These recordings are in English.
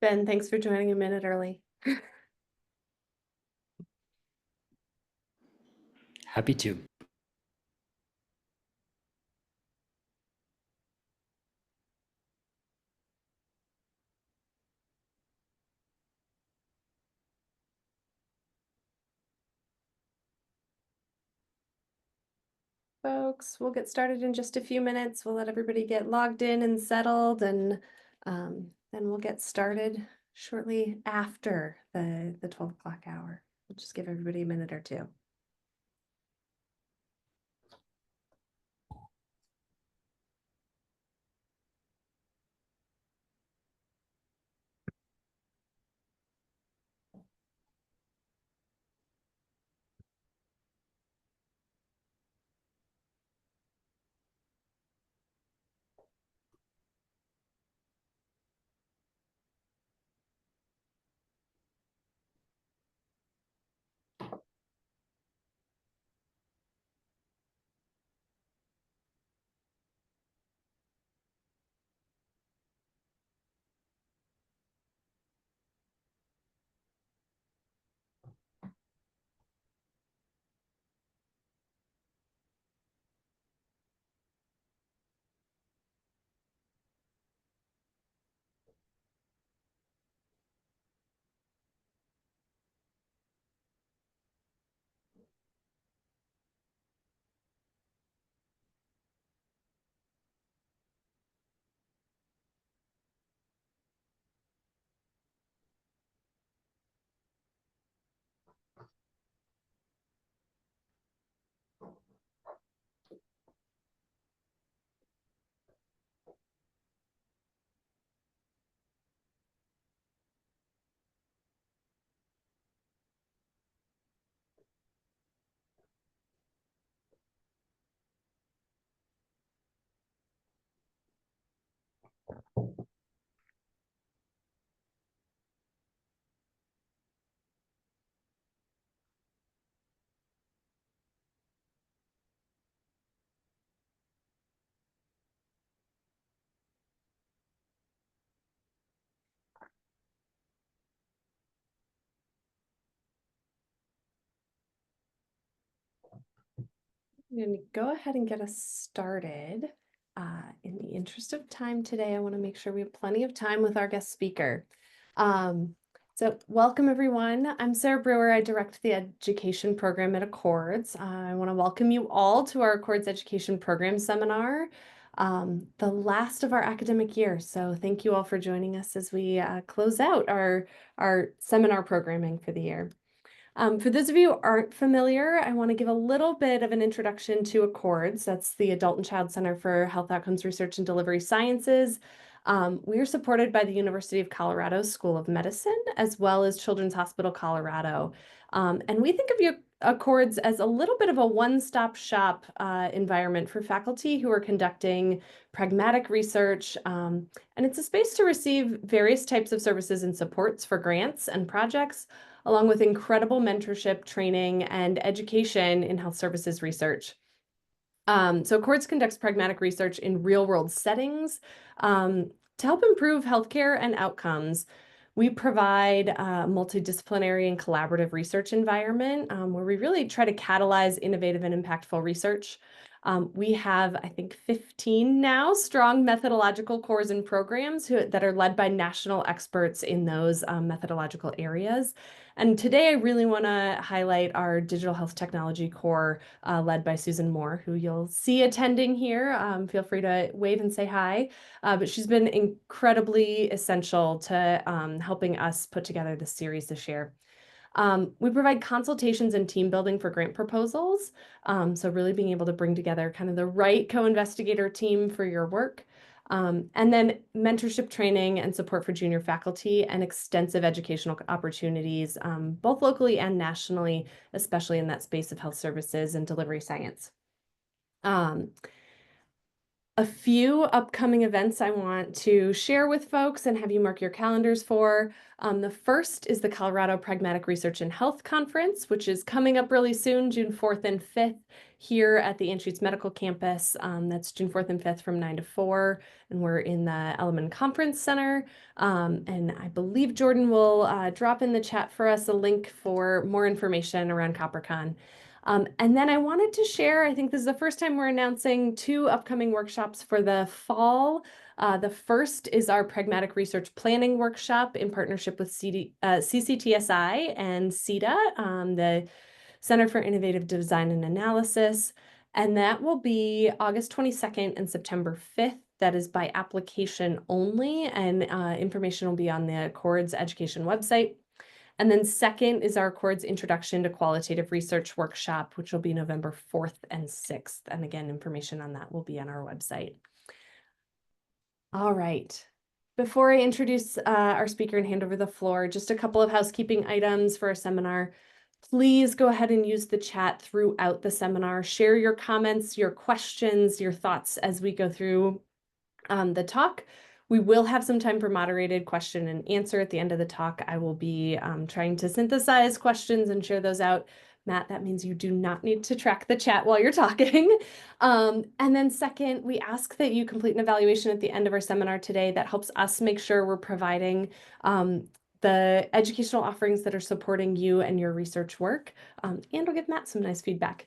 Ben, thanks for joining a minute early. Happy to. Folks, we'll get started in just a few minutes. We'll let everybody get logged in and settled, and then we'll get started shortly after the 12 o'clock hour. We'll just give everybody a minute or two. I'm going to go ahead and get us started. In the interest of time today, I want to make sure we have plenty of time with our guest speaker. So welcome everyone. I'm Sarah Brewer. I direct the education program at Accords. I want to welcome you all to our Accords Education Program Seminar, the last of our academic year. So thank you all for joining us as we close out our seminar programming for the year. For those of you who aren't familiar, I want to give a little bit of an introduction to Accords. That's the Adult and Child Center for Health Outcomes Research and Delivery Sciences. We are supported by the University of Colorado School of Medicine, as well as Children's Hospital Colorado. And we think of Accords as a little bit of a one-stop shop environment for faculty who are conducting pragmatic research. And it's a space to receive various types of services and supports for grants and projects, along with incredible mentorship, training, and education in health services research. So Accords conducts pragmatic research in real-world settings to help improve healthcare and outcomes. We provide a multidisciplinary and collaborative research environment where we really try to catalyze innovative and impactful research. We have, I think, 15 now strong methodological cores and programs that are led by national experts in those methodological areas. And today I really want to highlight our digital health technology core led by Susan Moore, who you'll see attending here. Feel free to wave and say hi. But she's been incredibly essential to helping us put together this series this year. We provide consultations and team building for grant proposals. So really being able to bring together kind of the right co-investigator team for your work. And then mentorship training and support for junior faculty and extensive educational opportunities, both locally and nationally, especially in that space of health services and delivery science. a few upcoming events I want to share with folks and have you mark your calendars for. The first is the Colorado Pragmatic Research and Health Conference, which is coming up really soon, June 4th and 5th, here at the Anschutz Medical Campus. That's June 4th and 5th from 9 to 4, and we're in the Elliman Conference Center. And I believe Jordan will drop in the chat for us a link for more information around CopperCon. And then I wanted to share, I think this is the first time we're announcing 2 upcoming workshops for the fall. The first is our Pragmatic Research Planning Workshop in partnership with CCTSI and CETA, the Center for Innovative Design and Analysis. And that will be August 22nd and September 5th. That is by application only, and information will be on the Accords Education website. And then second is our Accords Introduction to Qualitative Research workshop, which will be November 4th and 6th. And again, information on that will be on our website. All right. Before I introduce our speaker and hand over the floor, just a couple of housekeeping items for our seminar. Please go ahead and use the chat throughout the seminar. Share your comments, your questions, your thoughts as we go through the talk. We will have some time for moderated question and answer at the end of the talk. I will be trying to synthesize questions and share those out. Matt, that means you do not need to track the chat while you're talking. And then second, we ask that you complete an evaluation at the end of our seminar today that helps us make sure we're providing the educational offerings that are supporting you and your research work. And we'll give Matt some nice feedback.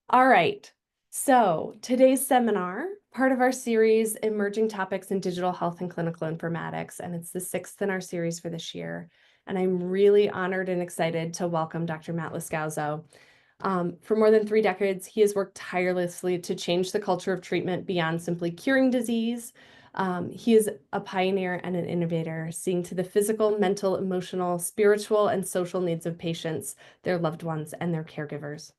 All right. So today's seminar, part of our series, Emerging Topics in Digital Health and Clinical Informatics, and it's the 6th in our series for this year. And I'm really honored and excited to welcome Dr. Matt Loscalzo. For more than 3 decades, he has worked tirelessly to change the culture of treatment beyond simply curing disease. He is a pioneer and an innovator, seeing to the physical, mental, emotional, spiritual, and social needs of patients, their loved ones, and their caregivers.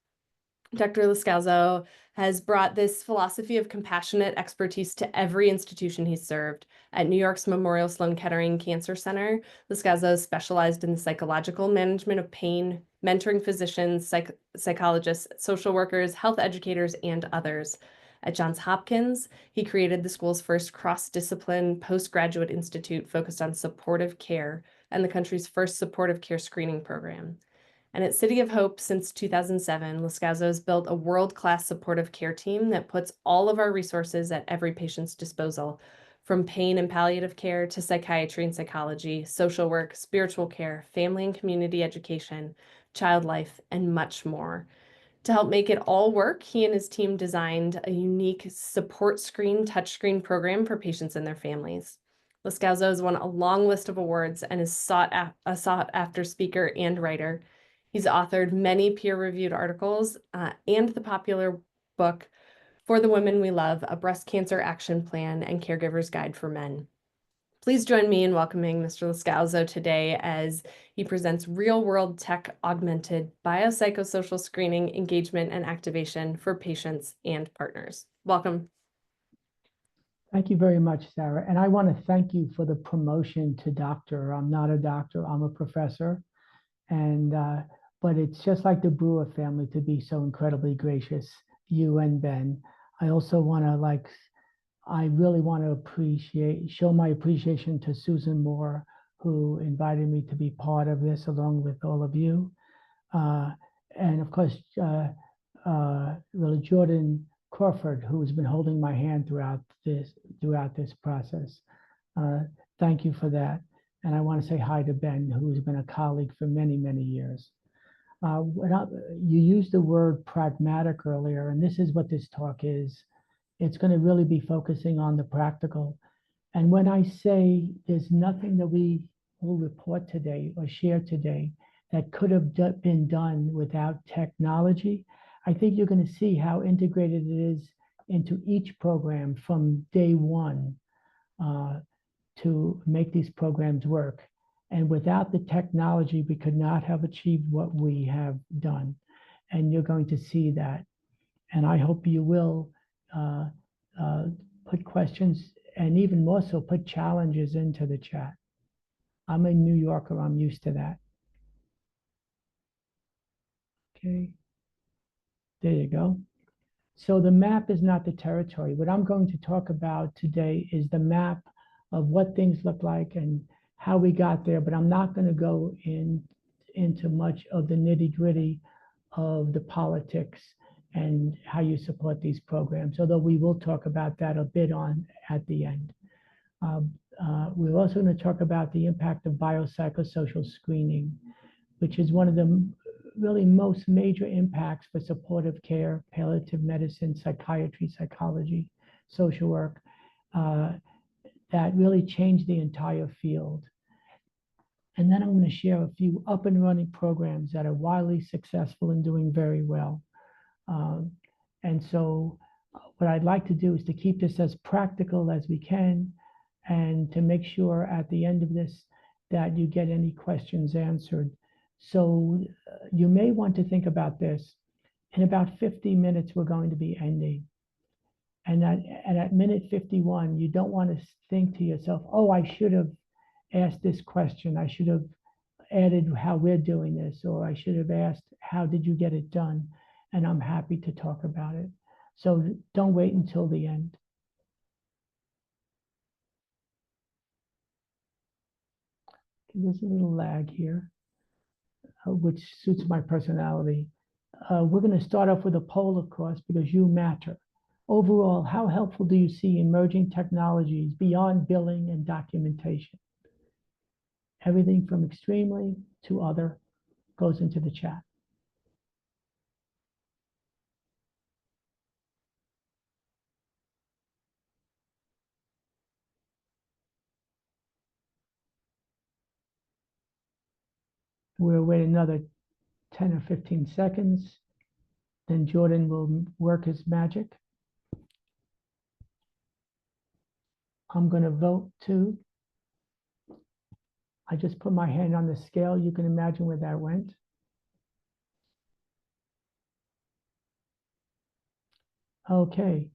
Dr. Loscalzo has brought this philosophy of compassionate expertise to every institution he's served. At New York's Memorial Sloan Kettering Cancer Center, Loscalzo specialized in the psychological management of pain, mentoring physicians, psychologists, social workers, health educators, and others. At Johns Hopkins, he created the school's first cross-discipline postgraduate institute focused on supportive care and the country's first supportive care screening program. And at City of Hope since 2007, Loscalzo has built a world-class supportive care team that puts all of our resources at every patient's disposal, from pain and palliative care to psychiatry and psychology, social work, spiritual care, family and community education, child life, and much more. To help make it all work, he and his team designed a unique support screen touchscreen program for patients and their families. Loscalzo has won a long list of awards and is a sought-after speaker and writer. He's authored many peer-reviewed articles and the popular book, For the Women We Love, A Breast Cancer Action Plan and Caregiver's Guide for Men. Please join me in welcoming Mr. Loscalzo today as he presents real-world tech augmented biopsychosocial screening, engagement, and activation for patients and partners. Welcome. Thank you very much, Sarah. And I want to thank you for the promotion to doctor. I'm not a doctor, I'm a professor. And but it's just like the Brewer family to be so incredibly gracious, you and Ben. I also want to I really want to show my appreciation to Susan Moore, who invited me to be part of this along with all of you. And of course, really Jordan Crawford, who's been holding my hand throughout this process. Thank you for that. And I want to say hi to Ben, who's been a colleague for many, many years. You used the word pragmatic earlier, and this is what this talk is. It's going to really be focusing on the practical. And when I say there's nothing that we will report today or share today that could have been done without technology, I think you're going to see how integrated it is into each program from day one to make these programs work. And without the technology, we could not have achieved what we have done. And you're going to see that. And I hope you will put questions and even more so put challenges into the chat. I'm a New Yorker, I'm used to that. Okay, there you go. So the map is not the territory. What I'm going to talk about today is the map of what things look like and how we got there, but I'm not going to go into much of the nitty-gritty of the politics and how you support these programs, although we will talk about that a bit on at the end. We're also going to talk about the impact of biopsychosocial screening, which is one of the really most major impacts for supportive care, palliative medicine, psychiatry, psychology, social work, that really changed the entire field. And then I'm going to share a few up and running programs that are widely successful and doing very well. And so what I'd like to do is to keep this as practical as we can and to make sure at the end of this that you get any questions answered. So you may want to think about this. In about 50 minutes, we're going to be ending. And at minute 51, you don't want to think to yourself, oh, I should have asked this question. I should have added how we're doing this, or I should have asked, how did you get it done? And I'm happy to talk about it. So don't wait until the end. There's a little lag here, which suits my personality. We're going to start off with a poll, of course, because you matter. Overall, how helpful do you see emerging technologies beyond billing and documentation? Everything from extremely to other goes into the chat. We'll wait another 10 or 15 seconds. Then Jordan will work his magic. I'm going to vote too. I just put my hand on the scale. You can imagine where that went. Okay.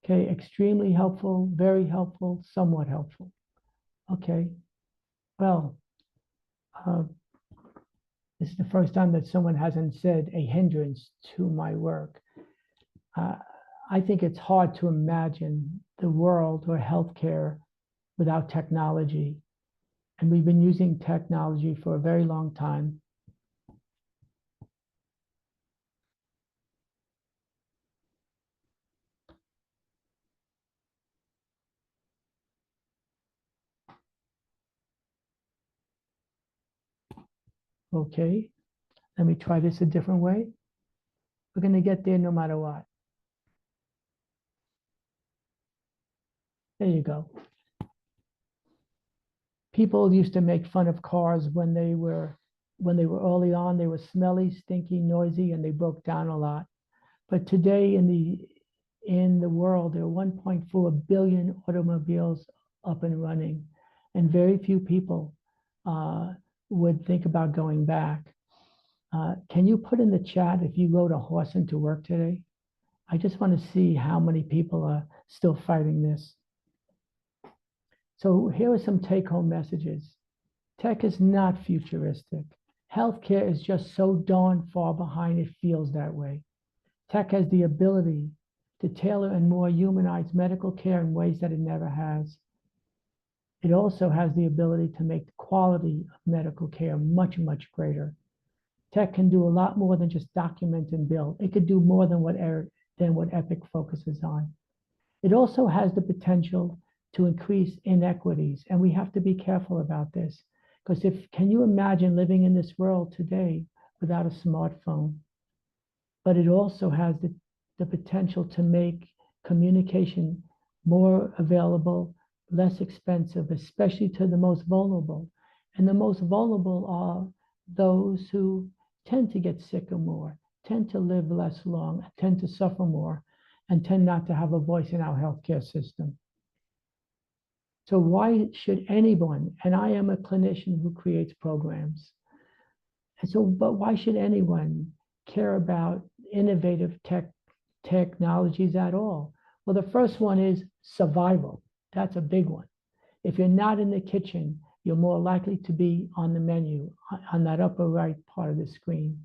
Okay, extremely helpful, very helpful, somewhat helpful. Okay, well, this is the first time that someone hasn't said a hindrance to my work. I think it's hard to imagine the world or healthcare without technology. And we've been using technology for a very long time. Okay, let me try this a different way. We're going to get there no matter what. There you go. People used to make fun of cars when they were early on. They were smelly, stinky, noisy, and they broke down a lot. But today in the world, there are 1.4 billion automobiles up and running, and very few people would think about going back. Can you put in the chat if you rode a horse into work today? I just want to see how many people are still fighting this. So here are some take-home messages. Tech is not futuristic. Healthcare is just so darn far behind, it feels that way. Tech has the ability to tailor and more humanize medical care in ways that it never has. It also has the ability to make the quality of medical care much, much greater. Tech can do a lot more than just document and bill. It could do more than what Epic focuses on. It also has the potential to increase inequities, and we have to be careful about this. Because can you imagine living in this world today without a smartphone? But it also has the potential to make communication more available, less expensive, especially to the most vulnerable. And the most vulnerable are those who tend to get sicker more, tend to live less long, tend to suffer more, and tend not to have a voice in our healthcare system. So why should anyone, and I am a clinician who creates programs, and so, but why should anyone care about innovative technologies at all? Well, the first one is survival. That's a big one. If you're not in the kitchen, you're more likely to be on the menu on that upper right part of the screen.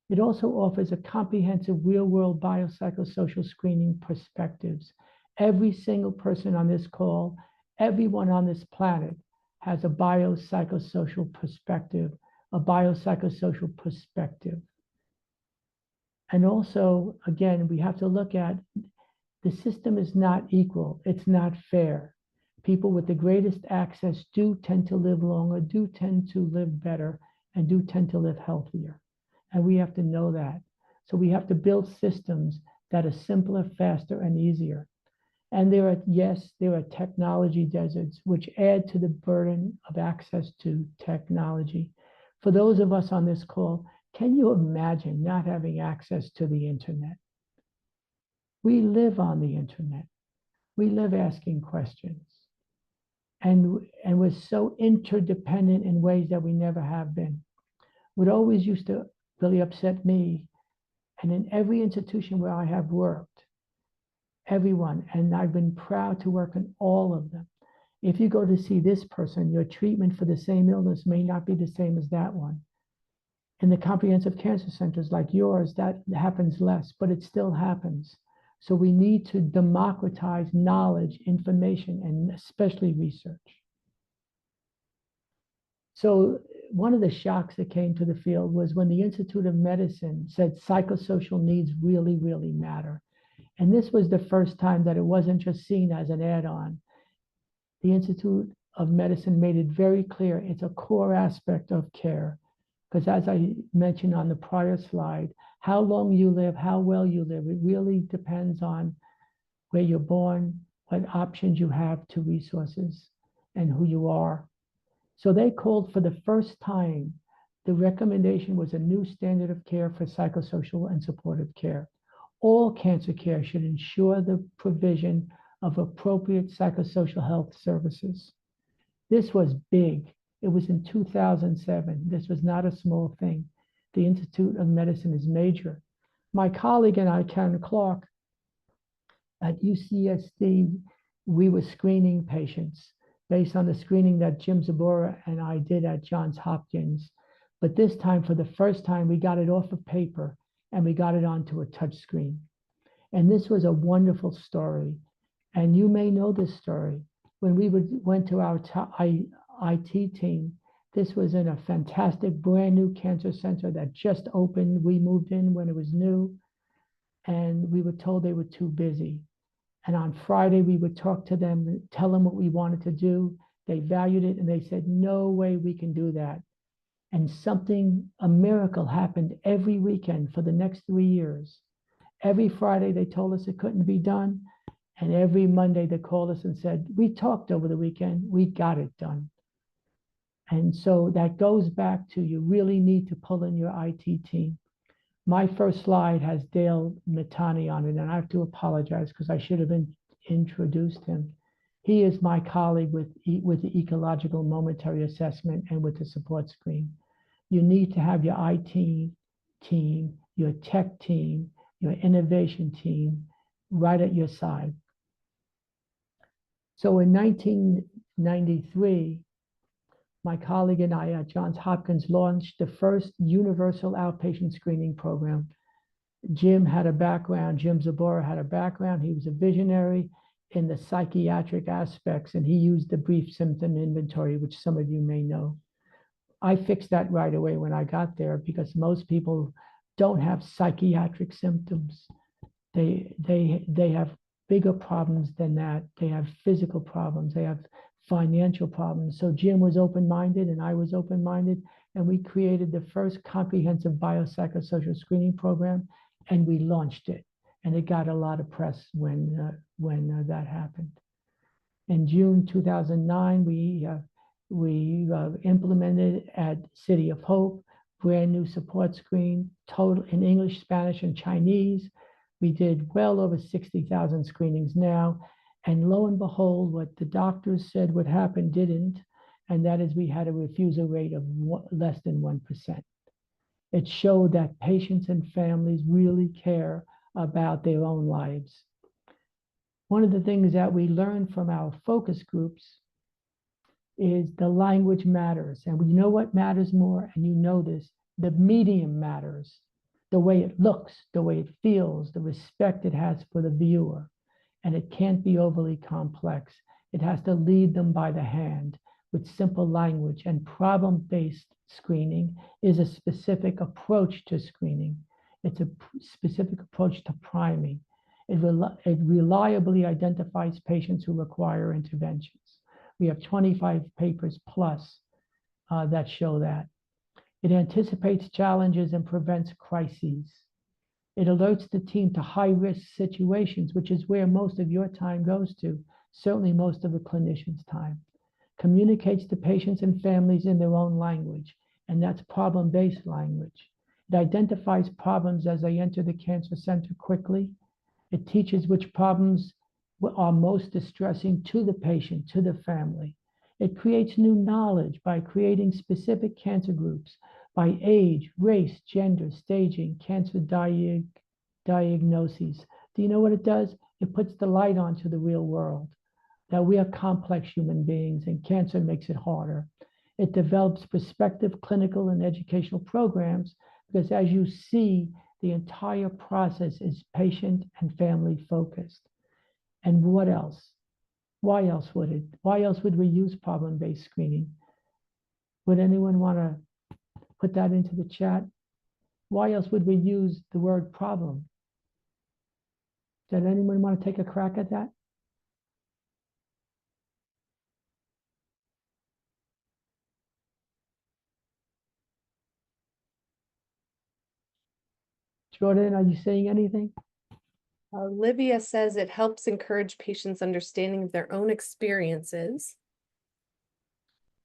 It also offers a comprehensive real-world biopsychosocial screening perspectives. Every single person on this call, everyone on this planet has a biopsychosocial perspective, a biopsychosocial perspective. And also, again, we have to look at the system is not equal. It's not fair. People with the greatest access do tend to live longer, do tend to live better, and do tend to live healthier. And we have to know that. So we have to build systems that are simpler, faster, and easier. And there are technology deserts which add to the burden of access to technology. For those of us on this call, can you imagine not having access to the internet? We live on the internet. We live asking questions. And we're so interdependent in ways that we never have been. What always used to really upset me, and in every institution where I have worked, everyone, and I've been proud to work in all of them. If you go to see this person, your treatment for the same illness may not be the same as that one. In the comprehensive cancer centers like yours, that happens less, but it still happens. So we need to democratize knowledge, information, and especially research. So one of the shocks that came to the field was when the Institute of Medicine said psychosocial needs really, really matter. And this was the first time that it wasn't just seen as an add-on. The Institute of Medicine made it very clear it's a core aspect of care. Because as I mentioned on the prior slide, how long you live, how well you live, it really depends on where you're born, what options you have to resources, and who you are. So they called for the first time, the recommendation was a new standard of care for psychosocial and supportive care. All cancer care should ensure the provision of appropriate psychosocial health services. This was big. It was in 2007. This was not a small thing. The Institute of Medicine is major. My colleague and I, Karen Clark, at UCSD, we were screening patients based on the screening that Jim Zabora and I did at Johns Hopkins. But this time, for the first time, we got it off of paper and we got it onto a touch screen. And this was a wonderful story. And you may know this story. When we went to our IT team, this was in a fantastic brand new cancer center that just opened. We moved in when it was new, and we were told they were too busy. And on Friday, we would talk to them, tell them what we wanted to do. They valued it, and they said, no way we can do that. And a miracle happened every weekend for the next 3 years. Every Friday, they told us it couldn't be done. And every Monday, they called us and said, we talked over the weekend, we got it done. And so that goes back to you really need to pull in your IT team. My first slide has Dale Mitani on it, and I have to apologize because I should have introduced him. He is my colleague with the ecological momentary assessment and with the support screen. You need to have your IT team, your tech team, your innovation team right at your side. So in 1993, my colleague and I at Johns Hopkins launched the first universal outpatient screening program. Jim Zabora had a background. He was a visionary in the psychiatric aspects, and he used the brief symptom inventory, which some of you may know. I fixed that right away when I got there because most people don't have psychiatric symptoms. They have bigger problems than that. They have physical problems. They have financial problems. So Jim was open-minded and I was open-minded, and we created the first comprehensive biopsychosocial screening program, and we launched it. And it got a lot of press when that happened. In June 2009, we implemented at City of Hope, brand new support screen, total in English, Spanish, and Chinese. We did well over 60,000 screenings now. And lo and behold, what the doctors said would happen didn't. And that is we had a refusal rate of less than 1%. It showed that patients and families really care about their own lives. One of the things that we learned from our focus groups is the language matters. And you know what matters more? And you know this, the medium matters. the way it looks, the way it feels, the respect it has for the viewer. And it can't be overly complex. It has to lead them by the hand with simple language, and problem-based screening is a specific approach to screening. It's a specific approach to priming. It reliably identifies patients who require interventions. We have 25 papers plus that show that. It anticipates challenges and prevents crises. It alerts the team to high-risk situations, which is where most of your time goes to, certainly most of the clinician's time. Communicates to patients and families in their own language, and that's problem-based language. It identifies problems as they enter the cancer center quickly. It teaches which problems are most distressing to the patient, to the family. It creates new knowledge by creating specific cancer groups by age, race, gender, staging, cancer diagnoses. Do you know what it does? It puts the light onto the real world, that we are complex human beings and cancer makes it harder. It develops prospective clinical and educational programs because, as you see, the entire process is patient and family focused. And what else? Why else would it? Why else would we use problem-based screening? Would anyone want to put that into the chat? Why else would we use the word problem? Does anyone want to take a crack at that? Jordan, are you saying anything? Olivia says it helps encourage patients' understanding of their own experiences.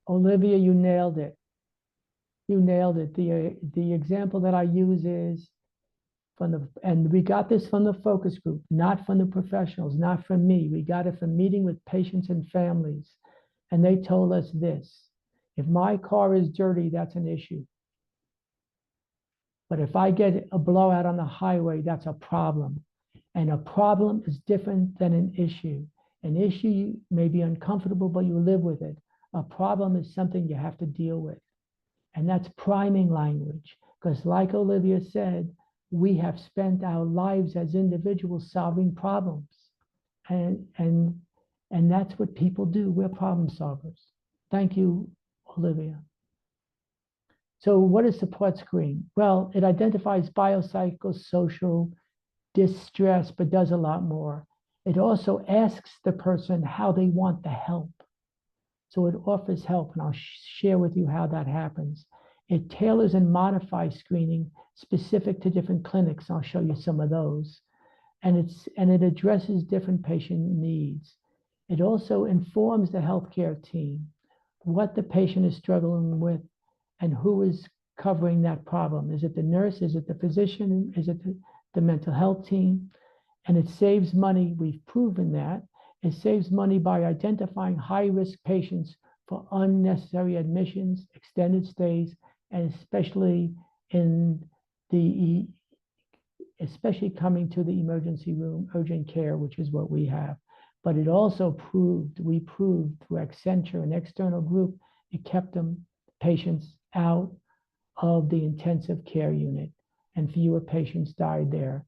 Olivia, you nailed it. You nailed it. The example that I use is and we got this from the focus group, not from the professionals, not from me. We got it from meeting with patients and families. And they told us this: if my car is dirty, that's an issue. But if I get a blowout on the highway, that's a problem. And a problem is different than an issue. An issue may be uncomfortable, but you live with it. A problem is something you have to deal with. And that's priming language. Because like Olivia said, we have spent our lives as individuals solving problems. And that's what people do. We're problem solvers. Thank you, Olivia. So what is support screen? Well, it identifies biopsychosocial distress, but does a lot more. It also asks the person how they want the help. So it offers help, and I'll share with you how that happens. It tailors and modifies screening specific to different clinics. I'll show you some of those. And it addresses different patient needs. It also informs the healthcare team what the patient is struggling with and who is covering that problem. Is it the nurse? Is it the physician? Is it the mental health team? And it saves money. We've proven that. It saves money by identifying high-risk patients for unnecessary admissions, extended stays, and especially coming to the emergency room, urgent care, which is what we have. But it also we proved through Accenture, an external group, it kept patients out of the intensive care unit, and fewer patients died there.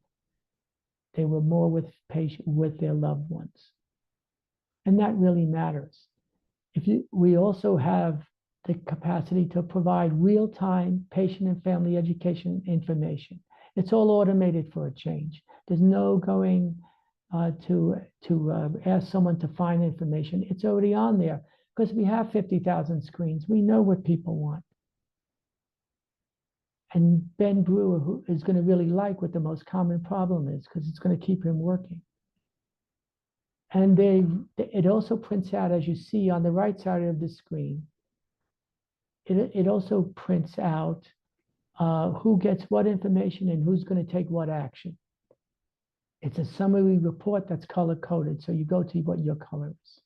They were more with their loved ones. And that really matters. We also have the capacity to provide real-time patient and family education information. It's all automated for a change. There's no going to ask someone to find information. It's already on there because we have 50,000 screens. We know what people want. And Ben Brewer, who is going to really like what the most common problem is, because it's going to keep him working. And it also prints out, as you see on the right side of the screen, it also prints out who gets what information and who's going to take what action. It's a summary report that's color coded, so you go to what your color is.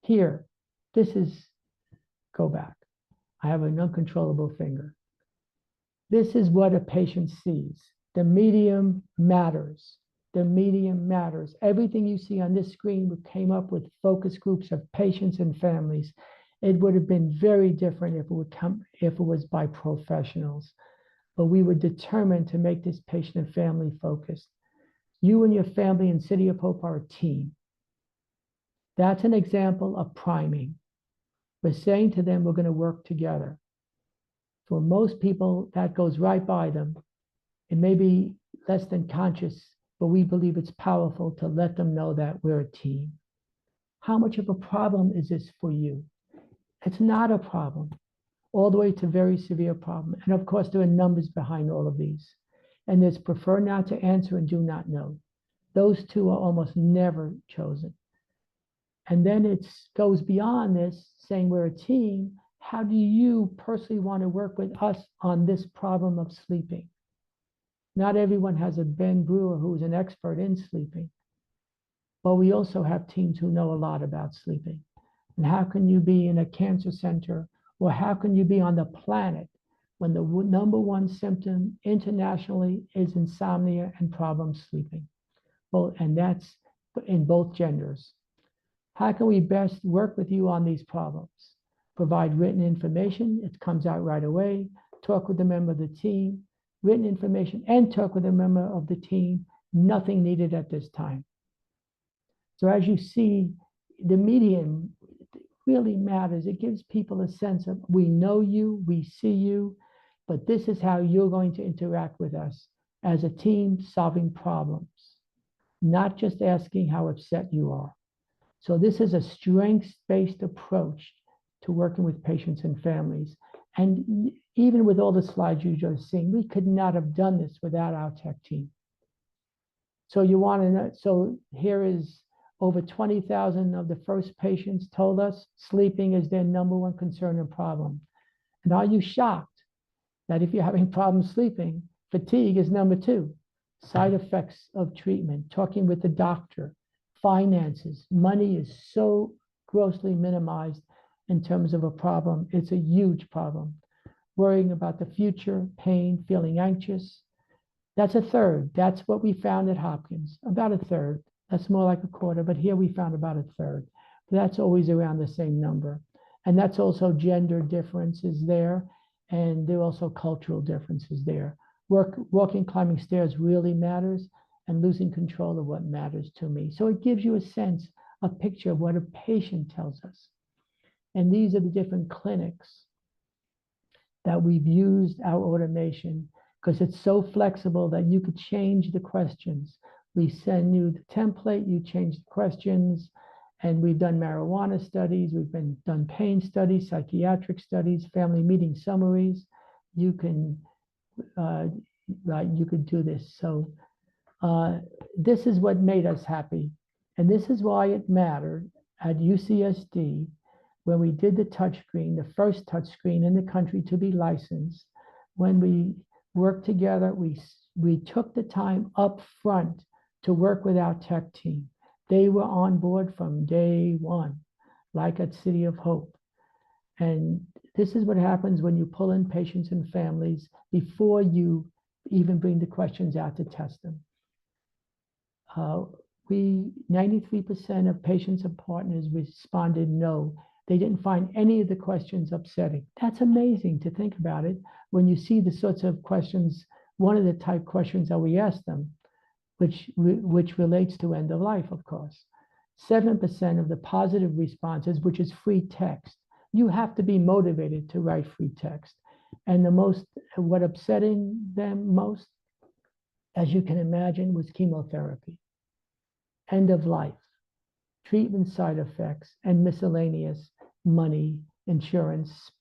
Here, go back. I have an uncontrollable finger. This is what a patient sees. The medium matters. The medium matters. Everything you see on this screen came up with focus groups of patients and families. It would have been very different if it was by professionals. but we were determined to make this patient and family focused. You and your family in City of Hope are a team. That's an example of priming. We're saying to them, we're going to work together. For most people, that goes right by them. It may be less than conscious, but we believe it's powerful to let them know that we're a team. How much of a problem is this for you? It's not a problem, all the way to very severe problem. And of course, there are numbers behind all of these. And there's prefer not to answer and do not know. Those two are almost never chosen. And then it goes beyond this, saying we're a team. How do you personally want to work with us on this problem of sleeping? Not everyone has a Ben Brewer who is an expert in sleeping, but we also have teams who know a lot about sleeping. And how can you be in a cancer center, or how can you be on the planet when the number one symptom internationally is insomnia and problem sleeping? Well, and that's in both genders. How can we best work with you on these problems? Provide written information, it comes out right away. Talk with a member of the team, written information, and talk with a member of the team. Nothing needed at this time. So as you see, the medium really matters. It gives people a sense of, we know you, we see you, but this is how you're going to interact with us as a team solving problems, not just asking how upset you are. So this is a strengths-based approach to working with patients and families. And even with all the slides you just seen, we could not have done this without our tech team. So you want to know, so here is over 20,000 of the first patients told us sleeping is their number one concern and problem. And are you shocked that if you're having problems sleeping, fatigue is number two? Side effects of treatment, talking with the doctor, finances, money is so grossly minimized in terms of a problem. It's a huge problem. Worrying about the future, pain, feeling anxious. That's a third. That's what we found at Hopkins, about a third. That's more like a quarter, but here we found about a third. That's always around the same number. And that's also gender differences there, and there are also cultural differences there. Walking, climbing stairs really matters, and losing control of what matters to me. So it gives you a sense, a picture of what a patient tells us. And these are the different clinics that we've used our automation, because it's so flexible that you could change the questions. We send you the template, you change the questions, and we've done marijuana studies, we've done pain studies, psychiatric studies, family meeting summaries. You can do this. So this is what made us happy. And this is why it mattered at UCSD when we did the touchscreen, the first touchscreen in the country to be licensed. When we worked together, we took the time up front to work with our tech team. They were on board from day one, like at City of Hope. And this is what happens when you pull in patients and families before you even bring the questions out to test them. 93% of patients and partners responded no. They didn't find any of the questions upsetting. That's amazing to think about it when you see the sorts of questions, one of the type questions that we ask them, which relates to end of life, of course. 7% of the positive responses, which is free text. You have to be motivated to write free text. And what upsetting them most, as you can imagine, was chemotherapy, end of life, treatment side effects, and miscellaneous money, insurance,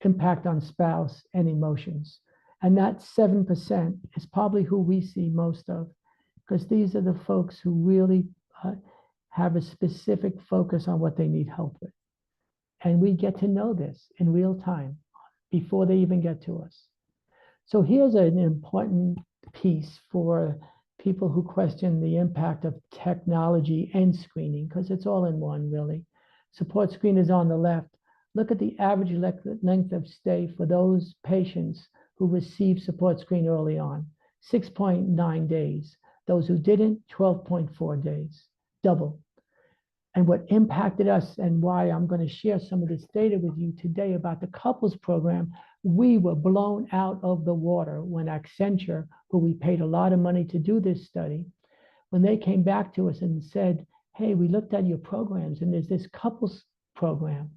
impact on spouse, and emotions. And that 7% is probably who we see most of, because these are the folks who really have a specific focus on what they need help with. And we get to know this in real time before they even get to us. So here's an important piece for people who question the impact of technology and screening, because it's all in one, really. Support screen is on the left. Look at the average length of stay for those patients who received support screen early on, 6.9 days. Those who didn't, 12.4 days, double. And what impacted us, and why I'm going to share some of this data with you today about the couples program, We were blown out of the water when Accenture, who we paid a lot of money to do this study, when they came back to us and said, hey, we looked at your programs and there's this couples program.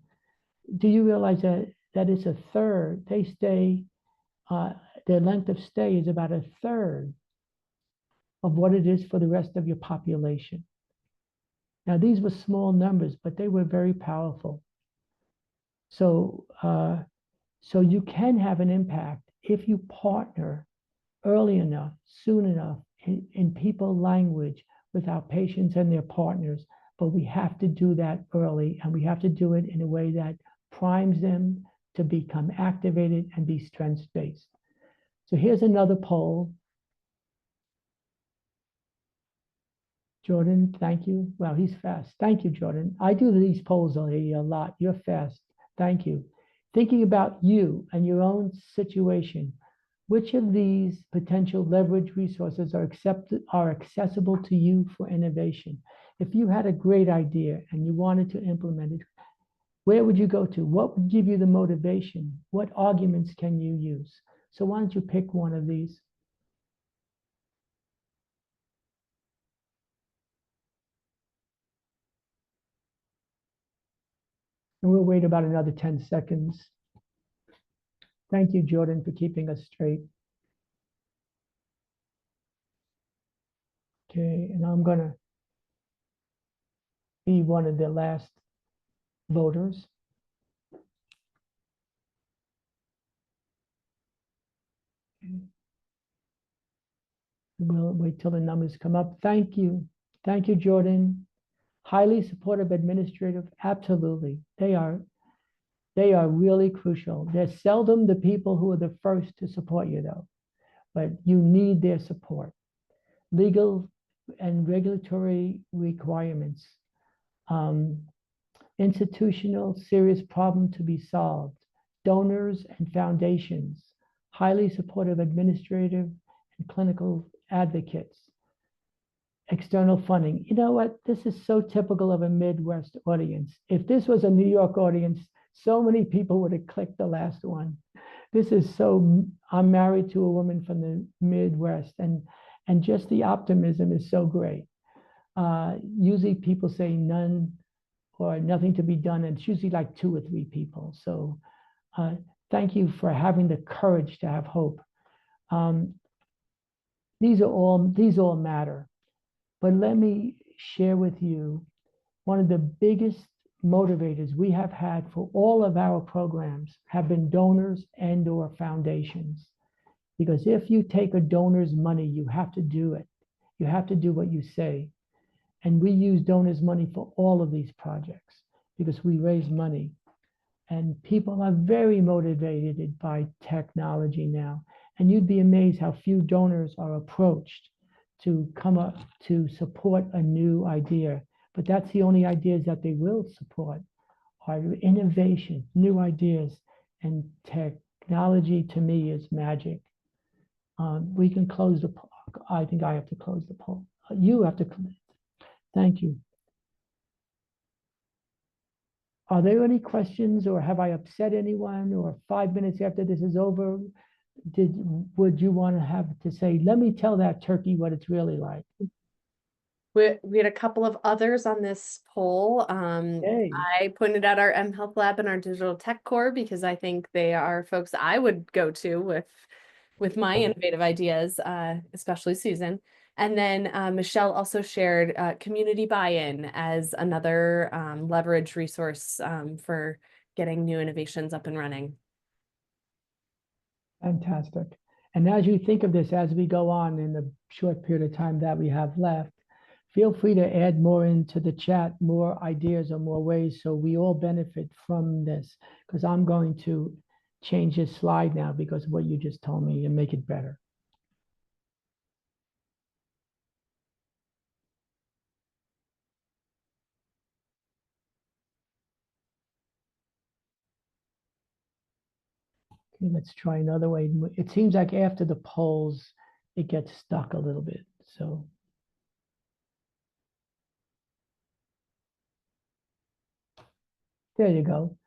Do you realize that it's a third? They stay, their length of stay is about a third of what it is for the rest of your population. Now, these were small numbers, but they were very powerful. So, so you can have an impact if you partner early enough, soon enough, in people language with our patients and their partners. But we have to do that early, and we have to do it in a way that primes them to become activated and be strengths-based. So here's another poll. Jordan, thank you. Well, he's fast. Thank you, Jordan. I do these polls a lot. You're fast. Thank you. Thinking about you and your own situation, which of these potential leverage resources are accessible to you for innovation? If you had a great idea and you wanted to implement it, where would you go to? What would give you the motivation? What arguments can you use? So why don't you pick one of these? And we'll wait about another 10 seconds. Thank you, Jordan, for keeping us straight. Okay, and I'm gonna be one of the last voters. Okay. We'll wait till the numbers come up. Thank you. Thank you, Jordan. Highly supportive administrative, absolutely. They are really crucial. They're seldom the people who are the first to support you though, but you need their support. Legal and regulatory requirements, institutional serious problem to be solved, donors and foundations, highly supportive administrative and clinical advocates, external funding. You know what? This is so typical of a Midwest audience. If this was a New York audience, so many people would have clicked the last one. This is so, I'm married to a woman from the Midwest, and just the optimism is so great. Usually people say none or nothing to be done, and it's usually like 2 or 3 people. So thank you for having the courage to have hope. These all matter. But let me share with you one of the biggest motivators we have had for all of our programs have been donors and or foundations. Because if you take a donor's money, you have to do it. You have to do what you say. And we use donors' money for all of these projects because we raise money. And people are very motivated by technology now. And you'd be amazed how few donors are approached to come up to support a new idea. But that's the only ideas that they will support are innovation, new ideas, and technology to me is magic. We can close the poll. I think I have to close the poll. You have to close. Thank you. Are there any questions, or have I upset anyone, or 5 minutes after this is over, would you want to have to say, let me tell that turkey what it's really like? We had a couple of others on this poll. Hey, I pointed out our M Health Lab and our Digital Tech Core because I think they are folks I would go to with my innovative ideas, especially Susan. And then Michelle also shared community buy-in as another leverage resource for getting new innovations up and running. fantastic. And as you think of this, as we go on in the short period of time that we have left, feel free to add more into the chat, more ideas or more ways so we all benefit from this, because I'm going to change this slide now because of what you just told me and make it better. Okay, let's try another way. It seems like after the polls, it gets stuck a little bit. So there you go.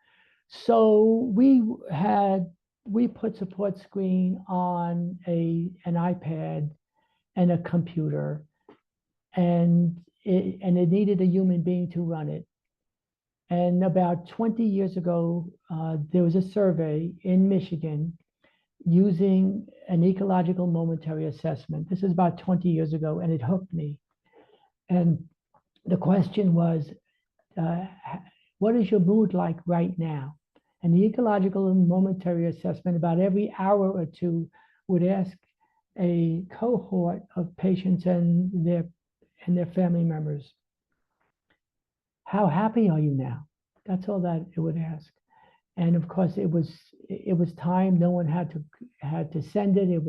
So we had we put support screen on an iPad and a computer, and it needed a human being to run it. And about 20 years ago, there was a survey in Michigan using an ecological momentary assessment. This is about 20 years ago, and it hooked me. And the question was, uh, what is your mood like right now? And the ecological momentary assessment, about every hour or two, would ask a cohort of patients and their family members, how happy are you now? That's all that it would ask. And of course, it was time. No one had to send it. It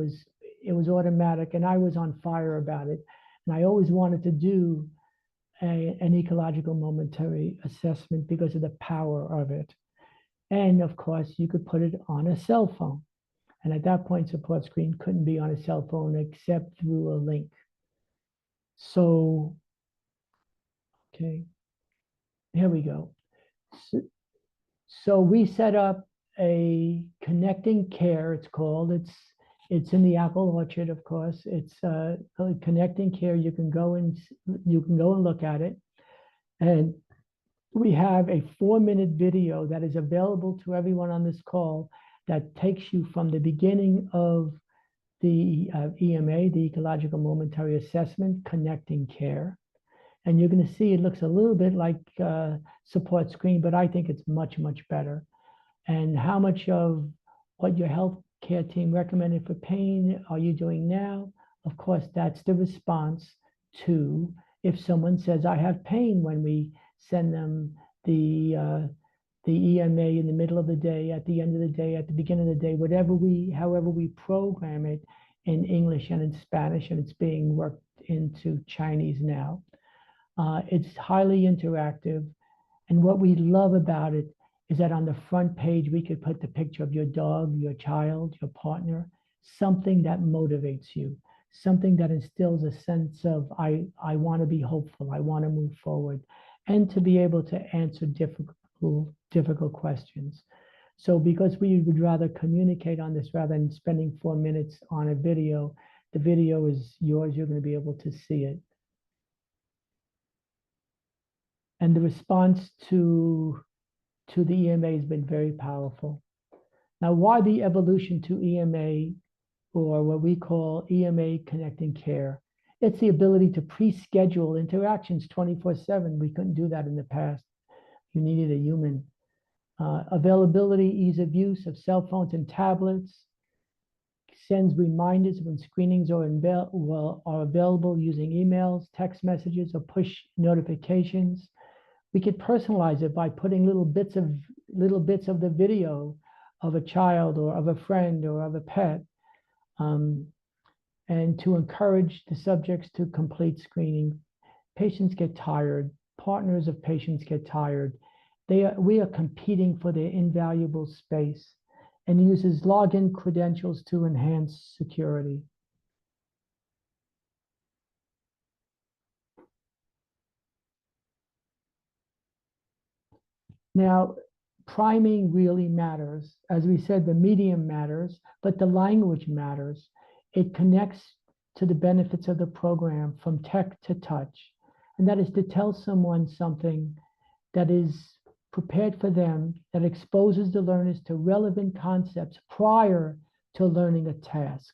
was automatic, and I was on fire about it. And I always wanted to do an ecological momentary assessment because of the power of it. And of course, you could put it on a cell phone. And at that point, support screen couldn't be on a cell phone except through a link. So, okay, here we go. So, so we set up a connecting care, it's called. It's in the apple orchard, of course. It's a connecting care. You can go and look at it. And we have a 4-minute video that is available to everyone on this call that takes you from the beginning of the EMA, the Ecological Momentary Assessment, Connecting Care. And you're going to see it looks a little bit like support screen, but I think it's much, much better. And how much of what your healthcare team recommended for pain are you doing now? Of course, that's the response to if someone says, I have pain, when we send them the EMA in the middle of the day, at the end of the day, at the beginning of the day, however we program it in English and in Spanish, and it's being worked into Chinese now. It's highly interactive. And what we love about it is that on the front page, we could put the picture of your dog, your child, your partner, something that motivates you, something that instills a sense of, I want to be hopeful, I want to move forward, and to be able to answer difficult questions. So because we would rather communicate on this rather than spending 4 minutes on a video, the video is yours, you're going to be able to see it. And the response to the EMA has been very powerful. Now, why the evolution to EMA, or what we call EMA Connecting Care? It's the ability to pre-schedule interactions 24/7. We couldn't do that in the past. You needed a human. Availability, ease of use of cell phones and tablets, sends reminders when screenings are available using emails, text messages, or push notifications. We could personalize it by putting little bits of the video of a child or of a friend or of a pet, and to encourage the subjects to complete screening. Patients get tired. Partners of patients get tired. We are competing for their invaluable space, and uses login credentials to enhance security. Now, priming really matters. As we said, the medium matters, but the language matters. It connects to the benefits of the program from tech to touch. And that is to tell someone something that is prepared for them, that exposes the learners to relevant concepts prior to learning a task.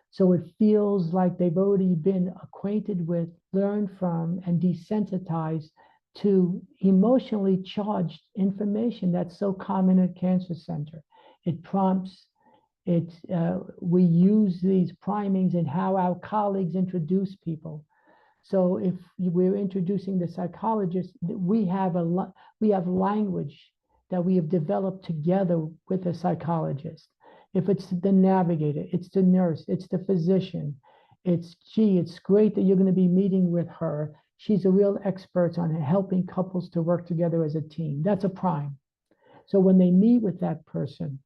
So it feels like they've already been acquainted with, learned from, and desensitized to emotionally charged information that's so common at Cancer Center. It prompts, we use these primings in how our colleagues introduce people. So if we're introducing the psychologist, we have language that we have developed together with the psychologist. If it's the navigator, it's the nurse, it's the physician, it's great that you're going to be meeting with her. She's a real expert on helping couples to work together as a team. That's a prime. So when they meet with that person,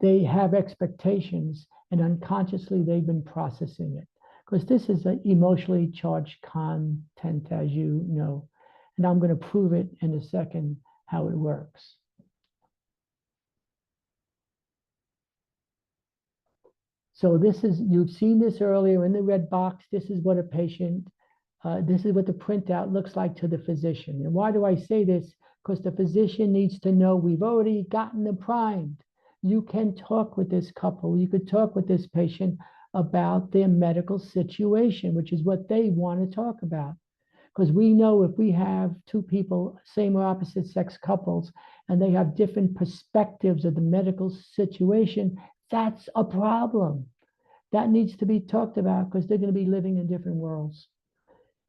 they have expectations, and unconsciously they've been processing it. Because this is an emotionally charged content, as you know. And I'm going to prove it in a second how it works. So this is, you've seen this earlier in the red box. This is what a patient, this is what the printout looks like to the physician. And why do I say this? Because the physician needs to know we've already gotten them primed. You can talk with this couple. You could talk with this patient about their medical situation, which is what they want to talk about. Because we know if we have two people, same or opposite sex couples, and they have different perspectives of the medical situation, that's a problem. That needs to be talked about because they're going to be living in different worlds.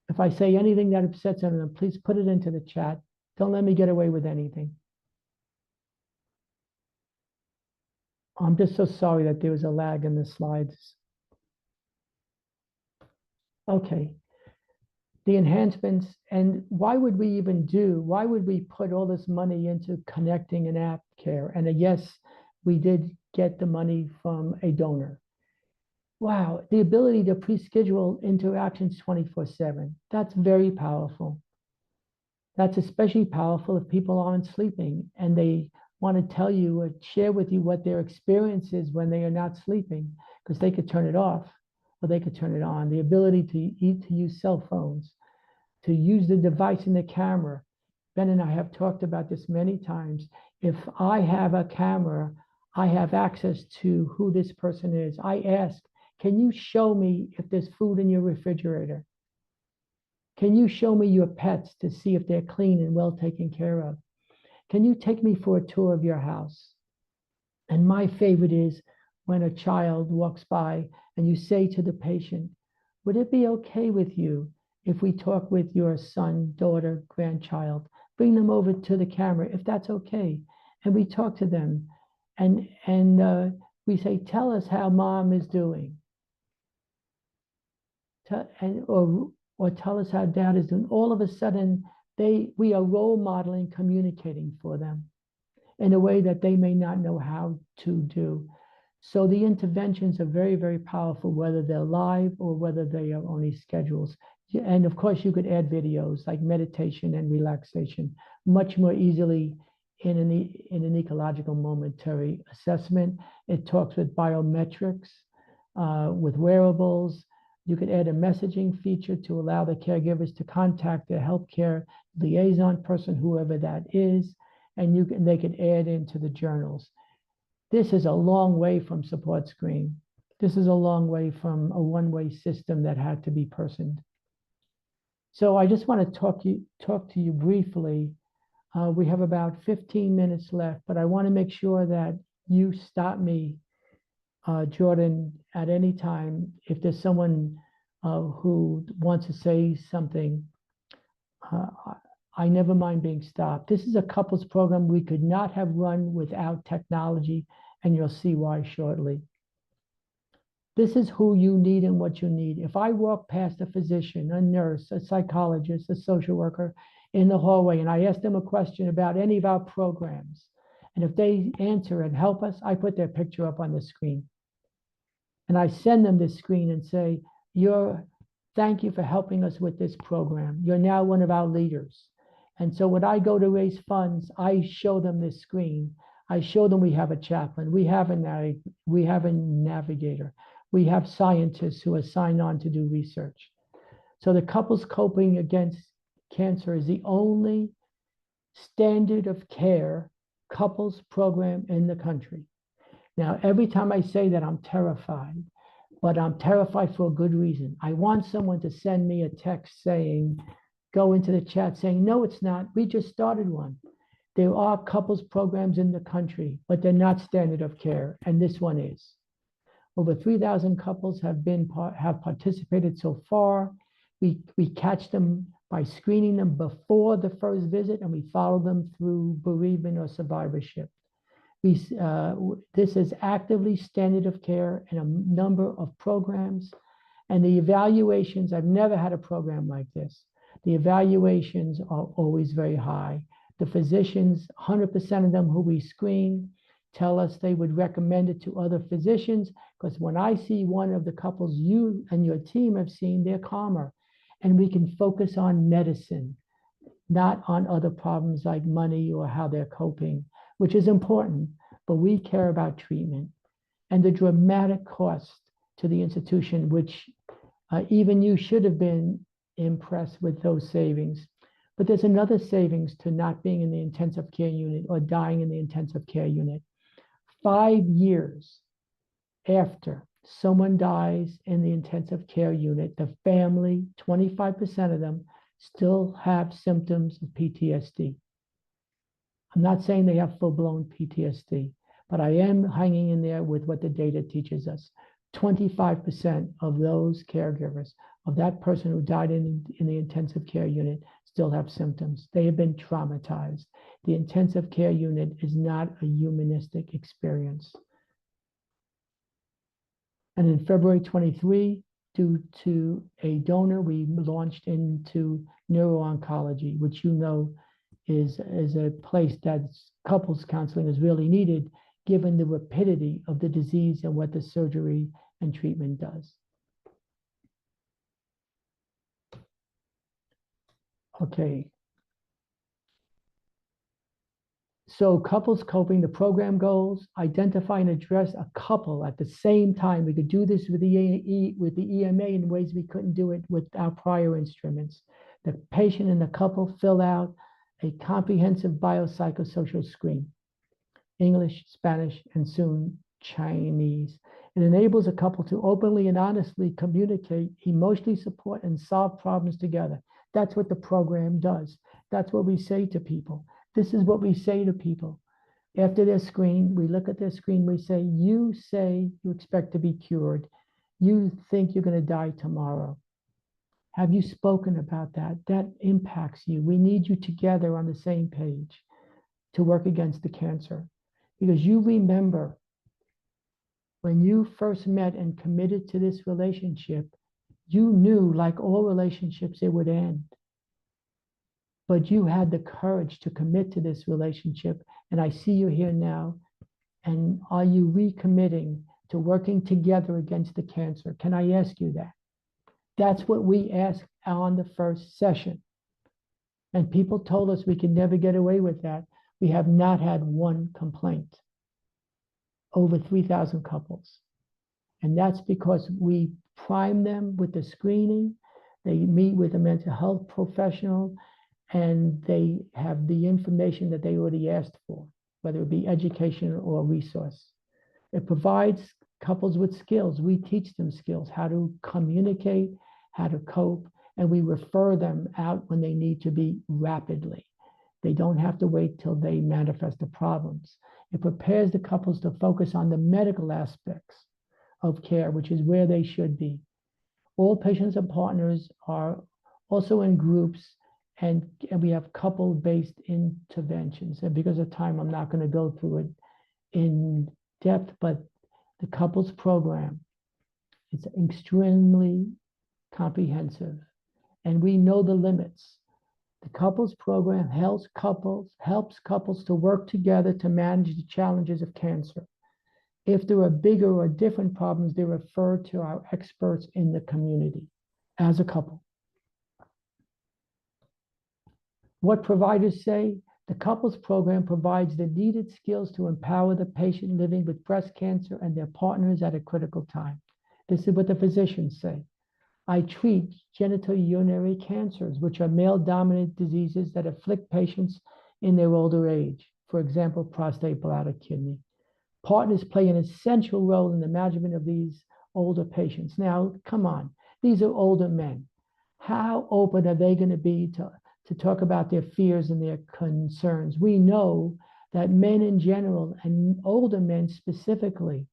If I say anything that upsets anyone, please put it into the chat. Don't let me get away with anything. I'm just so sorry that there was a lag in the slides. Okay. The enhancements, and why would we put all this money into connecting an app care? And yes, we did get the money from a donor. Wow, the ability to pre-schedule interactions 24/7. That's very powerful. That's especially powerful if people aren't sleeping and they want to tell you or share with you what their experience is when they are not sleeping, because they could turn it off or they could turn it on. The ability to use cell phones, to use the device in the camera. Ben and I have talked about this many times. If I have a camera, I have access to who this person is. I ask, can you show me if there's food in your refrigerator? Can you show me your pets to see if they're clean and well taken care of? Can you take me for a tour of your house? And my favorite is when a child walks by and you say to the patient, would it be okay with you if we talk with your son, daughter, grandchild? Bring them over to the camera if that's okay. And we talk to them and we say, tell us how mom is doing. Or tell us how dad is doing. All of a sudden, we are role modeling, communicating for them in a way that they may not know how to do. So the interventions are very, very powerful, whether they're live or whether they are only schedules. And of course, you could add videos like meditation and relaxation much more easily in an ecological momentary assessment. It talks with biometrics, with wearables. You could add a messaging feature to allow the caregivers to contact their healthcare liaison person, whoever that is, and they could add into the journals. This is a long way from support screen. This is a long way from a one-way system that had to be personed. So I just want to talk to you briefly. We have about 15 minutes left, but I want to make sure that you stop me, Jordan, at any time. If there's someone who wants to say something, I never mind being stopped. This is a couples program we could not have run without technology, and you'll see why shortly. This is who you need and what you need. If I walk past a physician, a nurse, a psychologist, a social worker in the hallway, and I ask them a question about any of our programs, and if they answer and help us, I put their picture up on the screen. And I send them this screen and say, thank you for helping us with this program. You're now one of our leaders. And so when I go to raise funds, I show them this screen. I show them we have a chaplain, we have a navigator, we have scientists who are signed on to do research. So the Couples Coping Against Cancer is the only standard of care couples program in the country. Now, every time I say that, I'm terrified, but I'm terrified for a good reason. I want someone to send me a text saying, go into the chat saying, no, it's not. We just started one. There are couples programs in the country, but they're not standard of care, and this one is. Over 3,000 couples have participated so far. We catch them by screening them before the first visit, and we follow them through bereavement or survivorship. This is actively standard of care in a number of programs, and the evaluations, I've never had a program like this. The evaluations are always very high. The physicians, 100% of them who we screen, tell us they would recommend it to other physicians, because when I see one of the couples you and your team have seen, they're calmer. And we can focus on medicine, not on other problems like money or how they're coping, which is important, but we care about treatment. and the dramatic cost to the institution, which even you should have been impressed with those savings. But there's another savings to not being in the intensive care unit or dying in the intensive care unit. 5 years after someone dies in the intensive care unit, the family, 25% of them, still have symptoms of PTSD. I'm not saying they have full-blown PTSD, but I am hanging in there with what the data teaches us. 25% of those caregivers of that person who died in the intensive care unit still have symptoms. They have been traumatized. The intensive care unit is not a humanistic experience. And in February 23, due to a donor, we launched into neuro-oncology, which you know is a place that couples counseling is really needed, given the rapidity of the disease and what the surgery and treatment does. Okay. So couples coping, the program goals, identify and address a couple at the same time. We could do this with the EMA in ways we couldn't do it with our prior instruments. The patient and the couple fill out a comprehensive biopsychosocial screen, English, Spanish, and soon Chinese. It enables a couple to openly and honestly communicate, emotionally support, and solve problems together. That's what the program does. That's what we say to people. This is what we say to people. After their screen, we look at their screen, we say, you say you expect to be cured. You think you're going to die tomorrow. Have you spoken about that? That impacts you. We need you together on the same page to work against the cancer. Because you remember when you first met and committed to this relationship, you knew, like all relationships, it would end. But you had the courage to commit to this relationship. And I see you here now. And are you recommitting to working together against the cancer? Can I ask you that? That's what we asked on the first session. And people told us we could never get away with that. We have not had one complaint. Over 3,000 couples. And that's because we prime them with the screening. They meet with a mental health professional, and they have the information that they already asked for, whether it be education or resource. It provides couples with skills. We teach them skills, how to communicate, how to cope, and we refer them out when they need to be rapidly. They don't have to wait till they manifest the problems. It prepares the couples to focus on the medical aspects of care, which is where they should be. All patients and partners are also in groups, and we have couple-based interventions. And because of time, I'm not going to go through it in depth, but the couples program is extremely comprehensive, and we know the limits. The couples program helps couples to work together to manage the challenges of cancer. If there are bigger or different problems, they refer to our experts in the community as a couple. What providers say? The couples program provides the needed skills to empower the patient living with breast cancer and their partners at a critical time. This is what the physicians say. I treat genitourinary cancers, which are male-dominant diseases that afflict patients in their older age. For example, prostate, bladder, kidney. Partners play an essential role in the management of these older patients. Now, come on, these are older men. How open are they going to be to talk about their fears and their concerns? We know that men in general, and older men specifically,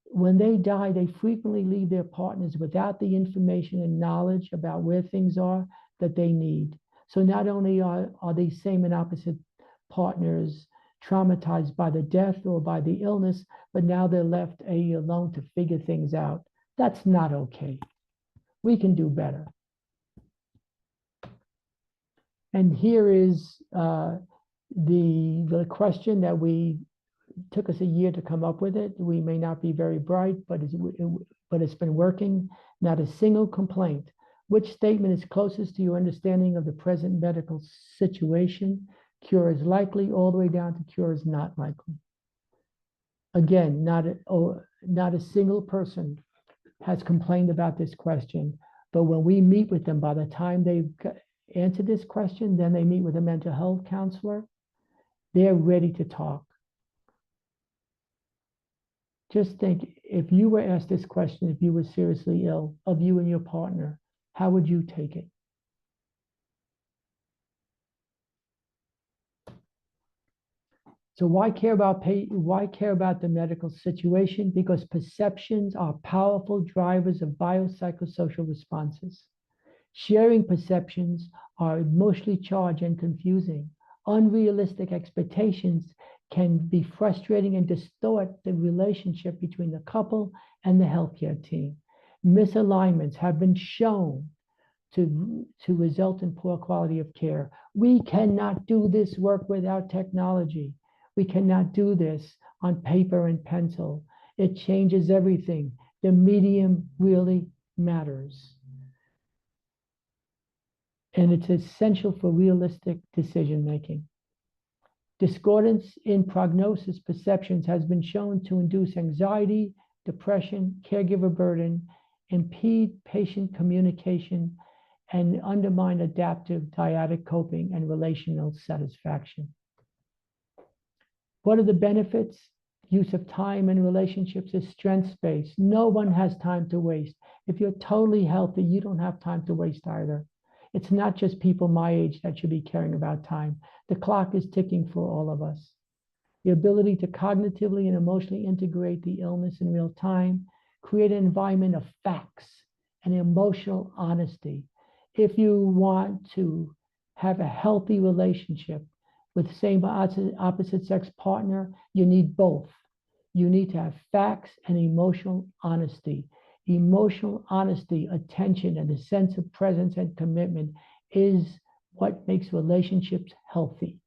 when they die, they frequently leave their partners without the information and knowledge about where things are that they need. So not only are these same and opposite partners traumatized by the death or by the illness, but now they're left alone to figure things out. That's not okay. We can do better. And here is the question that took us a year to come up with it. We may not be very bright, but it's been working. Not a single complaint. Which statement is closest to your understanding of the present medical situation? Cure is likely, all the way down to cure is not likely. Again, not a single person has complained about this question, but when we meet with them, by the time they've answered this question, then they meet with a mental health counselor, they're ready to talk. Just think, if you were asked this question, if you were seriously ill, of you and your partner, how would you take it? So why care about the medical situation? Because perceptions are powerful drivers of biopsychosocial responses. Sharing perceptions are emotionally charged and confusing. Unrealistic expectations can be frustrating and distort the relationship between the couple and the healthcare team. Misalignments have been shown to result in poor quality of care. We cannot do this work without technology. We cannot do this on paper and pencil. It changes everything. The medium really matters. And it's essential for realistic decision making. Discordance in prognosis perceptions has been shown to induce anxiety, depression, caregiver burden, impede patient communication, and undermine adaptive dyadic coping and relational satisfaction. What are the benefits? Use of time and relationships is strengths-based. No one has time to waste. If you're totally healthy, you don't have time to waste either. It's not just people my age that should be caring about time. The clock is ticking for all of us. The ability to cognitively and emotionally integrate the illness in real time, create an environment of facts and emotional honesty. If you want to have a healthy relationship with the same opposite sex partner, you need both. You need to have facts and emotional honesty. Emotional honesty, attention, and a sense of presence and commitment is what makes relationships healthy.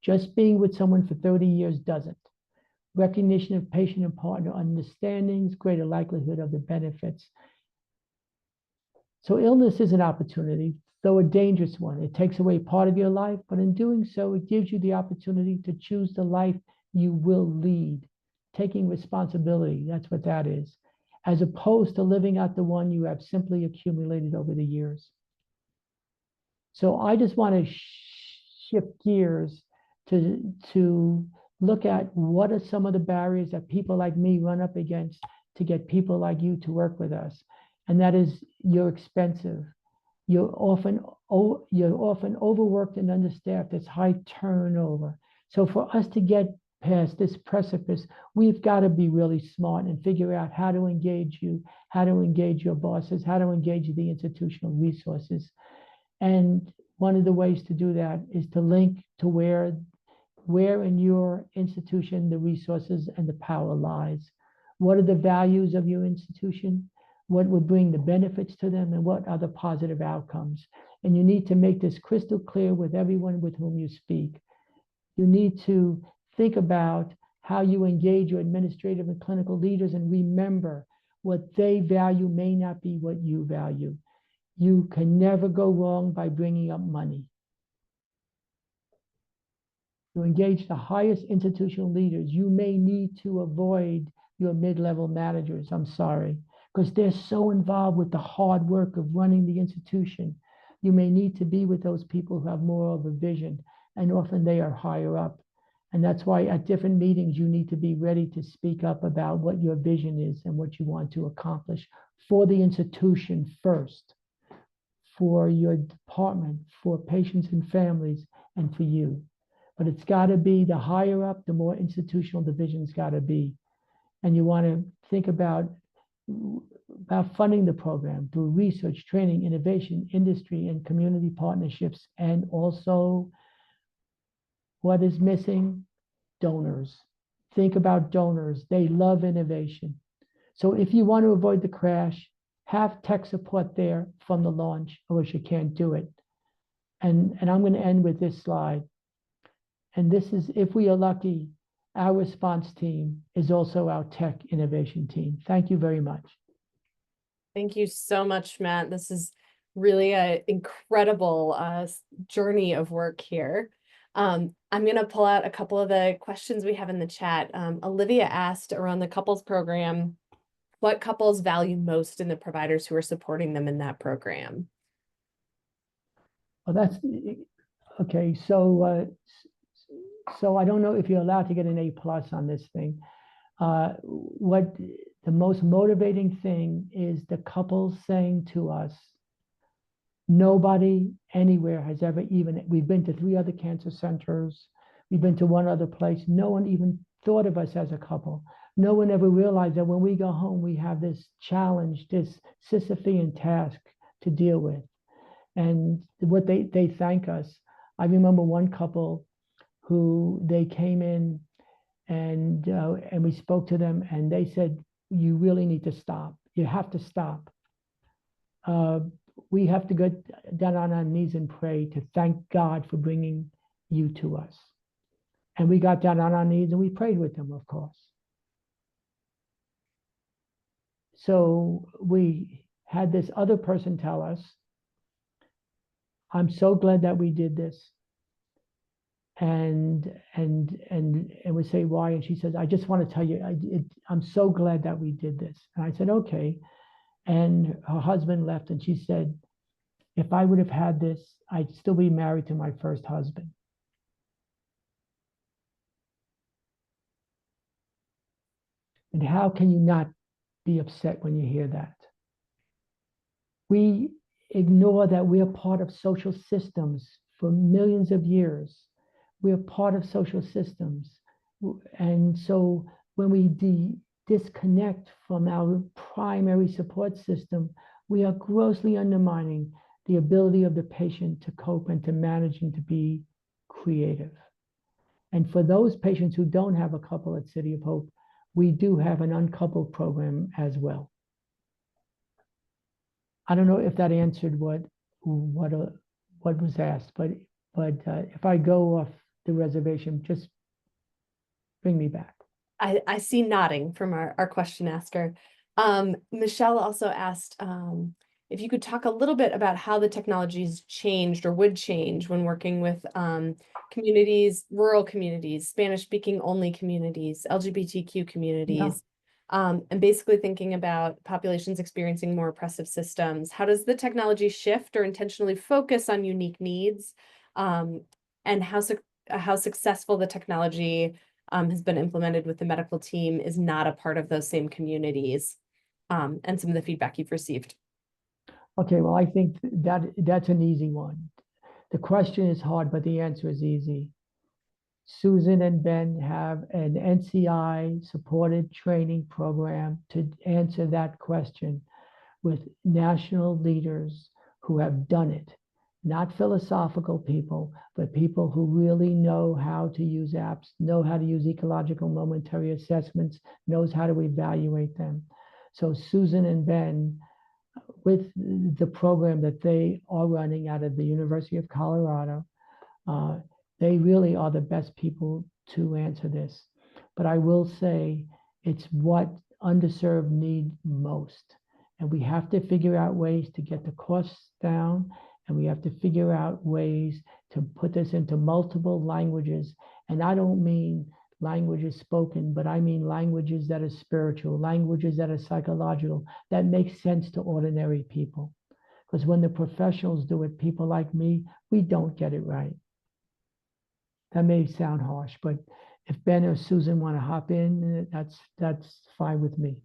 Just being with someone for 30 years doesn't. Recognition of patient and partner understandings, greater likelihood of the benefits. So illness is an opportunity, though a dangerous one. It takes away part of your life, but in doing so, it gives you the opportunity to choose the life you will lead. Taking responsibility, that's what that is, as opposed to living out the one you have simply accumulated over the years. So I just want to shift gears to look at what are some of the barriers that people like me run up against to get people like you to work with us. And that is, you're expensive. You're often overworked and understaffed. It's high turnover. So for us to get past this precipice, we've got to be really smart and figure out how to engage you, how to engage your bosses, how to engage the institutional resources. And one of the ways to do that is to link to where in your institution the resources and the power lies. What are the values of your institution? What would bring the benefits to them, and what are the positive outcomes? And you need to make this crystal clear with everyone with whom you speak. You need to think about how you engage your administrative and clinical leaders, and remember, what they value may not be what you value. You can never go wrong by bringing up money. To engage the highest institutional leaders, you may need to avoid your mid-level managers. I'm sorry, because they're so involved with the hard work of running the institution. You may need to be with those people who have more of a vision, and often they are higher up. And that's why at different meetings, you need to be ready to speak up about what your vision is and what you want to accomplish for the institution first, for your department, for patients and families, and for you. But it's got to be, the higher up, the more institutional the vision's got to be. And you want to think about funding the program through research, training, innovation, industry, and community partnerships. And also, what is missing? Donors. Think about donors. They love innovation. So if you want to avoid the crash, have tech support there from the launch, or else you can't do it. And I'm going to end with this slide. And this is, if we are lucky, our response team is also our tech innovation team. Thank you very much. Thank you so much, Matt. This is really an incredible journey of work here. I'm going to pull out a couple of the questions we have in the chat. Olivia asked around the couples program, what couples value most in the providers who are supporting them in that program? Well, that's okay. So I don't know if you're allowed to get an A+ on this thing. What the most motivating thing is the couples saying to us, nobody anywhere has ever even, we've been to 3 other cancer centers, we've been to 1 other place. No one even thought of us as a couple. No one ever realized that when we go home, we have this challenge, this Sisyphean task to deal with. And what they thank us. I remember one couple who they came in and we spoke to them and they said, you really need to stop. You have to stop. We have to get down on our knees and pray to thank God for bringing you to us. And we got down on our knees and we prayed with them, of course. So we had this other person tell us, I'm so glad that we did this. And we say, why? And she says, I just want to tell you, I'm so glad that we did this. And I said, okay. And her husband left and she said, if I would have had this, I'd still be married to my first husband. And how can you not be upset when you hear that? We ignore that we are part of social systems for millions of years. We are part of social systems. And so when we disconnect from our primary support system, we are grossly undermining the ability of the patient to cope and to manage and to be creative. And for those patients who don't have a couple at City of Hope, we do have an uncoupled program as well. I don't know if that answered what was asked, but if I go off the reservation, just bring me back. I see nodding from our question asker. Michelle also asked if you could talk a little bit about how the technology's changed or would change when working with communities, rural communities, Spanish-speaking only communities, LGBTQ communities, and basically thinking about populations experiencing more oppressive systems. How does the technology shift or intentionally focus on unique needs, and how successful the technology has been implemented with the medical team is not a part of those same communities, and some of the feedback you've received? Okay, well, I think that's an easy one. The question is hard, but the answer is easy. Susan and Ben have an NCI supported training program to answer that question with national leaders who have done it. Not philosophical people, but people who really know how to use apps, know how to use ecological momentary assessments, knows how to evaluate them. So Susan and Ben, with the program that they are running out of the University of Colorado, they really are the best people to answer this. But I will say it's what underserved need most. And we have to figure out ways to get the costs down, and we have to figure out ways to put this into multiple languages. And I don't mean languages spoken, but I mean languages that are spiritual, languages that are psychological, that make sense to ordinary people. Because when the professionals do it, people like me, we don't get it right. That may sound harsh, but if Ben or Susan want to hop in, that's fine with me.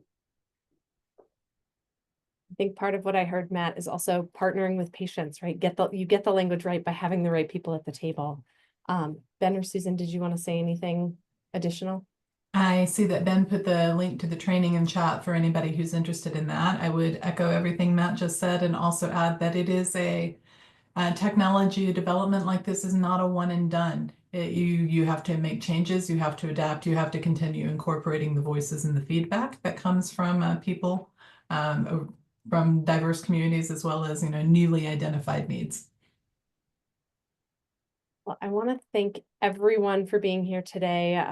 I think part of what I heard, Matt, is also partnering with patients, right? You get the language right by having the right people at the table. Ben or Susan, did you want to say anything additional? I see that Ben put the link to the training in chat for anybody who's interested in that. I would echo everything Matt just said and also add that it is a technology development like this is not a one and done. You have to make changes, you have to adapt, you have to continue incorporating the voices and the feedback that comes from people from diverse communities as well as newly identified needs. Well, I want to thank everyone for being here today.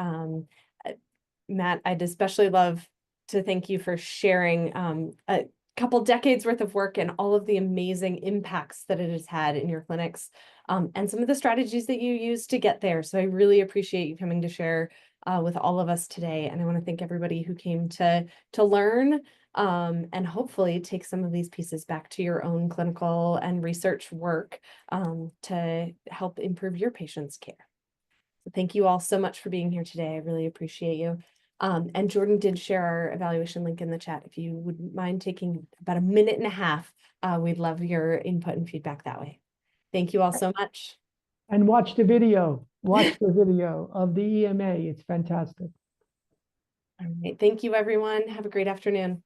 Matt, I'd especially love to thank you for sharing couple decades worth of work and all of the amazing impacts that it has had in your clinics, and some of the strategies that you use to get there. So I really appreciate you coming to share with all of us today. And I want to thank everybody who came to learn, and hopefully take some of these pieces back to your own clinical and research work, to help improve your patients' care. So thank you all so much for being here today. I really appreciate you. And Jordan did share our evaluation link in the chat. If you wouldn't mind taking about a minute and a half, we'd love your input and feedback that way. Thank you all so much. And watch the video. Watch the video of the EMA. It's fantastic. All right. Thank you, everyone. Have a great afternoon.